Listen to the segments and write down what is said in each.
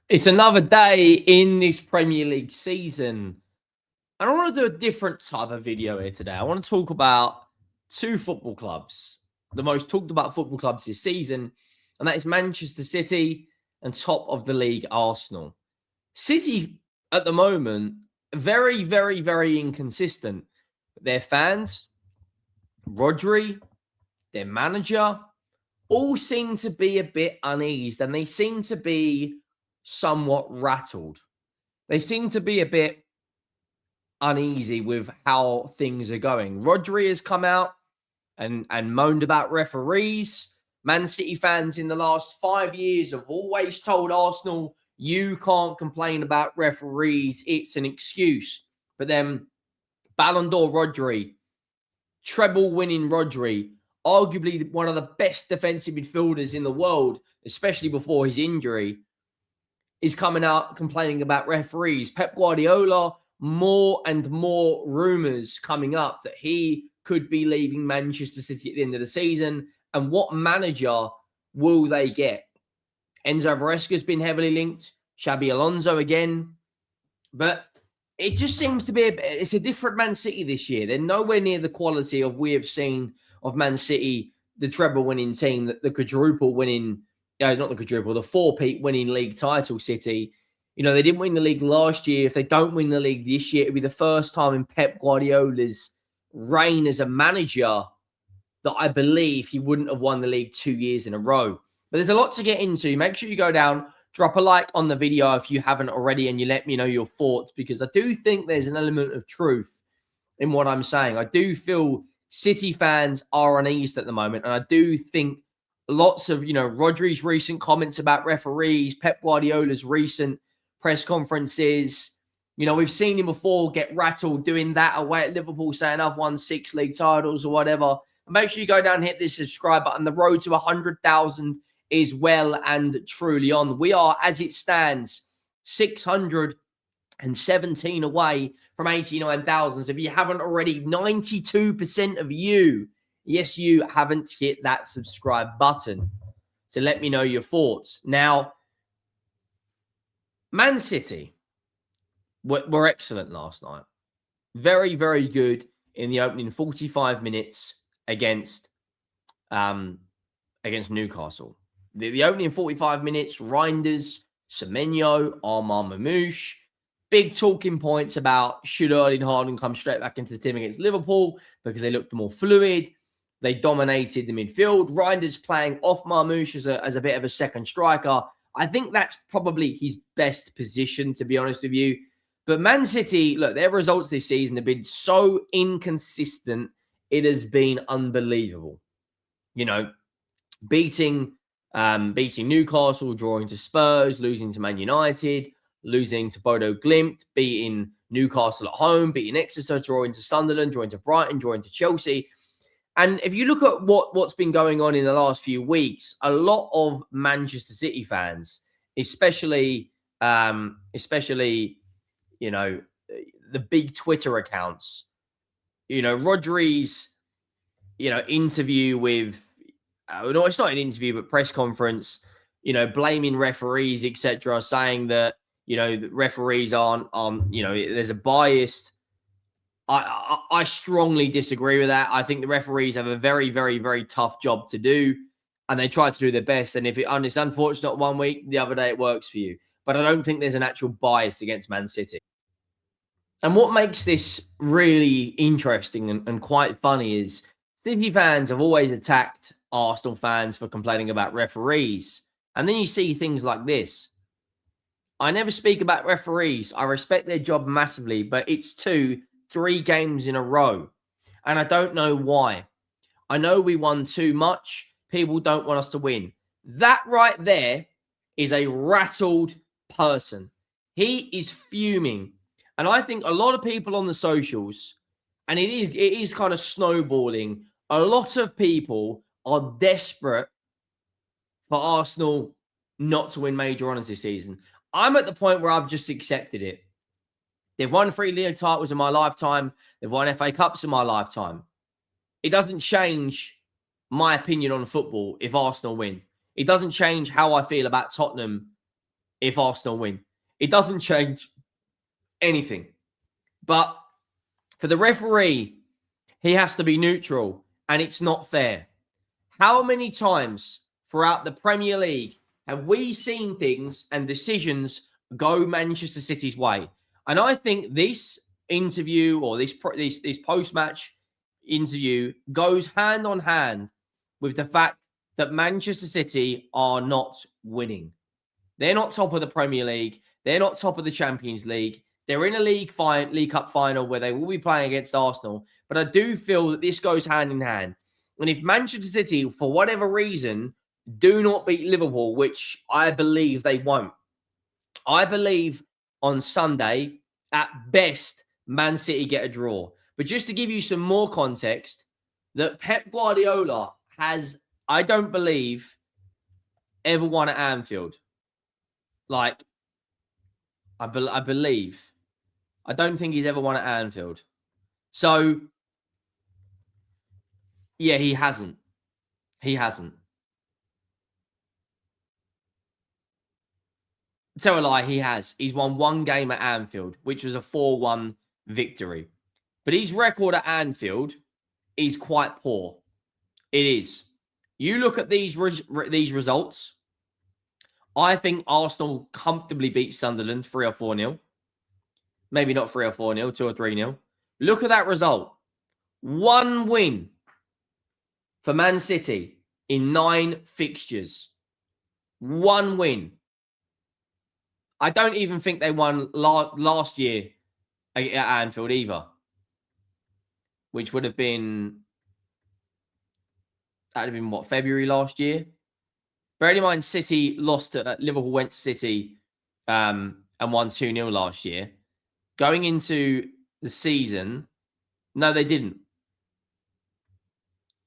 It's another day in this Premier League season. And I want to do a different type of video here today. I want to talk about two football clubs, the most talked about football clubs this season, and that is Manchester City and top of the league, Arsenal. City at the moment, very, very, very inconsistent. Their fans, Rodri, their manager, all seem to be a bit uneased and they seem to be somewhat rattled. They seem to be a bit uneasy with how things are going. Rodri has come out and moaned about referees. Man City fans in the last 5 years have always told Arsenal, you can't complain about referees. It's an excuse. But then Ballon d'Or Rodri, treble winning Rodri, arguably one of the best defensive midfielders in the world, especially before his injury, is coming out complaining about referees. Pep Guardiola, more and more rumours coming up that he could be leaving Manchester City at the end of the season. And what manager will they get? Enzo Maresca's been heavily linked. Xabi Alonso again. But it just seems to be it's a different Man City this year. They're nowhere near the quality of we have seen of Man City, the treble winning team, the quadruple winning, not the quadruple, the four-peat winning league title City. You know, they didn't win the league last year. If they don't win the league this year, it'll be the first time in Pep Guardiola's reign as a manager that I believe he wouldn't have won the league 2 years in a row. But there's a lot to get into. Make sure you go down, drop a like on the video if you haven't already, and you let me know your thoughts, because I do think there's an element of truth in what I'm saying. I do feel City fans are uneased at the moment, and I do think lots of, Rodri's recent comments about referees, Pep Guardiola's recent press conferences, we've seen him before get rattled doing that away at Liverpool, saying I've won 6 league titles or whatever. And make sure you go down and hit this subscribe button. The road to 100,000 is well and truly on. We are, as it stands, 617 away from 89,000. So if you haven't already, 92% of you, yes, you haven't hit that subscribe button. So let me know your thoughts. Now, Man City were excellent last night. Very, very good in the opening 45 minutes against Newcastle. The opening 45 minutes, Reinders, Semenyo, Armand Mamouche, big talking points about should Erling Haaland come straight back into the team against Liverpool because they looked more fluid. They dominated the midfield. Reinders playing off Mamouche as a bit of a second striker. I think that's probably his best position, to be honest with you. But Man City, look, their results this season have been so inconsistent. It has been unbelievable. Beating Newcastle, drawing to Spurs, losing to Man United, losing to Bodo Glimt, beating Newcastle at home, beating Exeter, drawing to Sunderland, drawing to Brighton, drawing to Chelsea. And if you look at what's been going on in the last few weeks, a lot of Manchester City fans, especially the big Twitter accounts, Rodri's, interview with, no, it's not an interview, but press conference, blaming referees, etc., saying that, the referees aren't, there's a bias. I strongly disagree with that. I think the referees have a very, very, very tough job to do, and they try to do their best. And if it's unfortunate 1 week, the other day it works for you. But I don't think there's an actual bias against Man City. And what makes this really interesting and quite funny is City fans have always attacked Arsenal fans for complaining about referees. And then you see things like this. I never speak about referees. I respect their job massively, but it's 2-3 games in a row. And I don't know why. I know we won too much. People don't want us to win. That right there is a rattled person. He is fuming. And I think a lot of people on the socials, and it is kind of snowballing, a lot of people are desperate for Arsenal not to win major honours this season. I'm at the point where I've just accepted it. They've won 3 league titles in my lifetime. They've won FA Cups in my lifetime. It doesn't change my opinion on football if Arsenal win. It doesn't change how I feel about Tottenham if Arsenal win. It doesn't change anything. But for the referee, he has to be neutral, and it's not fair. How many times throughout the Premier League have we seen things and decisions go Manchester City's way? And I think this interview or this post-match interview goes hand on hand with the fact that Manchester City are not winning. They're not top of the Premier League. They're not top of the Champions League. They're in a League Cup final where they will be playing against Arsenal. But I do feel that this goes hand in hand. And if Manchester City, for whatever reason, do not beat Liverpool, which I believe they won't, I believe on Sunday, at best, Man City get a draw. But just to give you some more context, that Pep Guardiola has, I don't believe, ever won at Anfield. Like, I believe. I don't think he's ever won at Anfield. So, yeah, he hasn't. He hasn't. Tell a lie, he has. He's won one game at Anfield, which was a 4-1 victory. But his record at Anfield is quite poor. It is. You look at these results. I think Arsenal comfortably beat Sunderland 3 or 4-0. Maybe not 3 or 4-0, 2 or 3-0. Look at that result. One win for Man City in 9 fixtures. One win. I don't even think they won last year at Anfield either. Which would have been... That would have been, what, February last year? Bear in mind, City lost to... Liverpool went to City and won 2-0 last year. Going into the season, no, they didn't.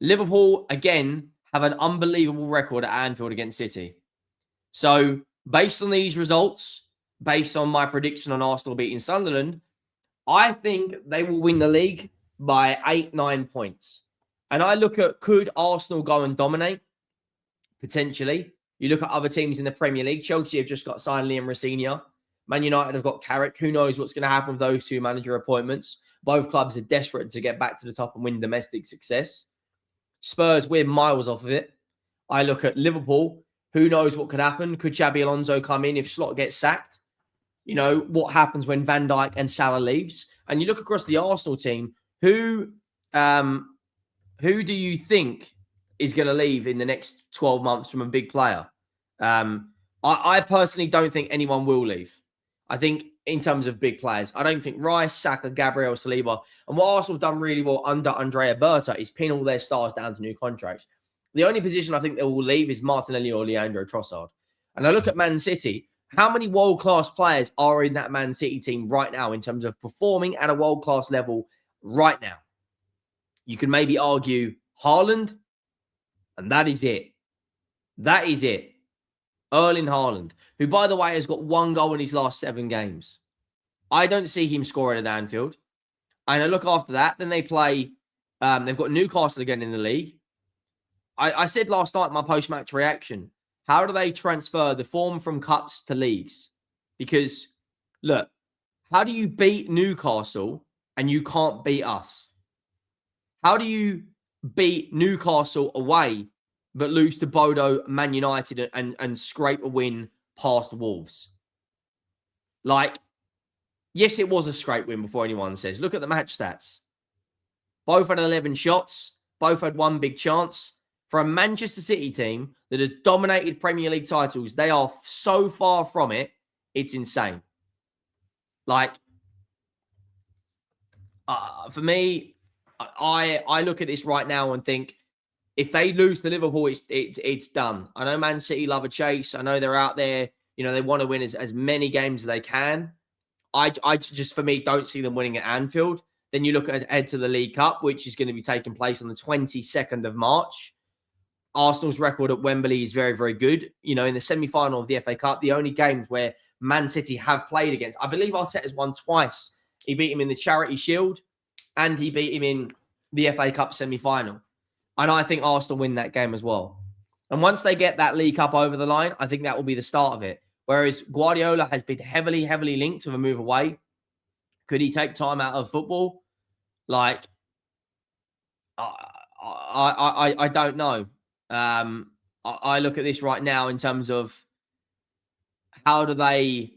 Liverpool, again, have an unbelievable record at Anfield against City. So, based on these results, based on my prediction on Arsenal beating Sunderland, I think they will win the league by 8-9 points. And I look at, could Arsenal go and dominate? Potentially. You look at other teams in the Premier League. Chelsea have just got signed Liam Rosenior. Man United have got Carrick. Who knows what's going to happen with those two manager appointments? Both clubs are desperate to get back to the top and win domestic success. Spurs, we're miles off of it. I look at Liverpool. Who knows what could happen? Could Xabi Alonso come in if Slot gets sacked? You know, what happens when Van Dijk and Salah leaves? And you look across the Arsenal team, who do you think is going to leave in the next 12 months from a big player? I personally don't think anyone will leave. I think in terms of big players, I don't think Rice, Saka, Gabriel, Saliba, and what Arsenal have done really well under Andrea Berta is pin all their stars down to new contracts. The only position I think they will leave is Martinelli or Leandro Trossard. And I look at Man City, how many world-class players are in that Man City team right now in terms of performing at a world-class level right now? You can maybe argue Haaland, and that is it. That is it. Erling Haaland, who, by the way, has got 1 goal in his last 7 games. I don't see him scoring at Anfield. And I look after that, then they play, they've got Newcastle again in the league. I said last night in my post-match reaction, how do they transfer the form from cups to leagues? Because, look, how do you beat Newcastle and you can't beat us? How do you beat Newcastle away but lose to Bodo, Man United, and scrape a win past Wolves? Like, yes, it was a scrape win before anyone says. Look at the match stats. Both had 11 shots. Both had 1 big chance. For a Manchester City team that has dominated Premier League titles, they are so far from it, it's insane. Like, for me, I look at this right now and think, if they lose to Liverpool, it's done. I know Man City love a chase. I know they're out there. You know, they want to win as many games as they can. I just, for me, don't see them winning at Anfield. Then you look ahead to the League Cup, which is going to be taking place on the 22nd of March. Arsenal's record at Wembley is very, very good. You know, in the semi-final of the FA Cup, the only games where Man City have played against, I believe Arteta's won twice. He beat him in the Charity Shield and he beat him in the FA Cup semi-final. And I think Arsenal win that game as well. And once they get that League Cup over the line, I think that will be the start of it. Whereas Guardiola has been heavily, heavily linked with a move away. Could he take time out of football? Like, I don't know. I look at this right now in terms of how do they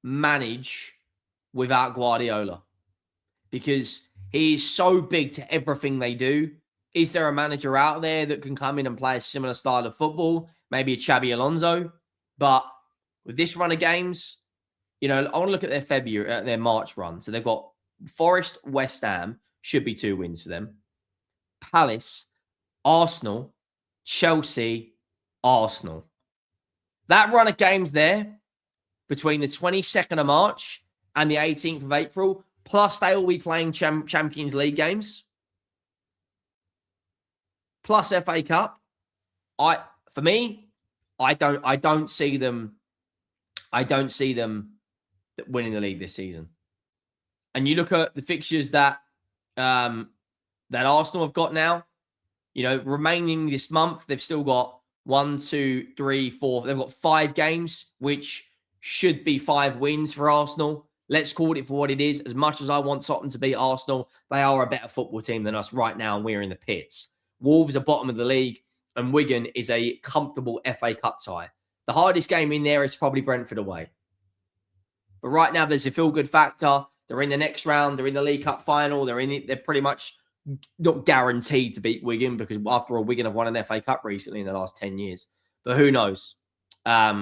manage without Guardiola? Because he is so big to everything they do. Is there a manager out there that can come in and play a similar style of football? Maybe a Xabi Alonso. But with this run of games, I want to look at their March run. So they've got Forest, West Ham, should be 2 wins for them. Palace, Arsenal, Chelsea, Arsenal. That run of games there between the 22nd of March and the 18th of April, plus they will be playing Champions League games, plus FA Cup. I don't see them winning the league this season. And you look at the fixtures that Arsenal have got now, remaining this month, they've still got 1, 2, 3, 4. They've got 5 games, which should be 5 wins for Arsenal. Let's call it for what it is. As much as I want Tottenham to beat Arsenal, they are a better football team than us right now, and we're in the pits. Wolves are bottom of the league, and Wigan is a comfortable FA Cup tie. The hardest game in there is probably Brentford away. But right now, there's a feel-good factor. They're in the next round. They're in the League Cup final. They're pretty much not guaranteed to beat Wigan because, after all, Wigan have won an FA Cup recently in the last 10 years. But who knows? Let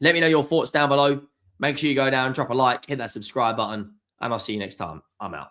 me know your thoughts down below. Make sure you go down, drop a like, hit that subscribe button, and I'll see you next time. I'm out.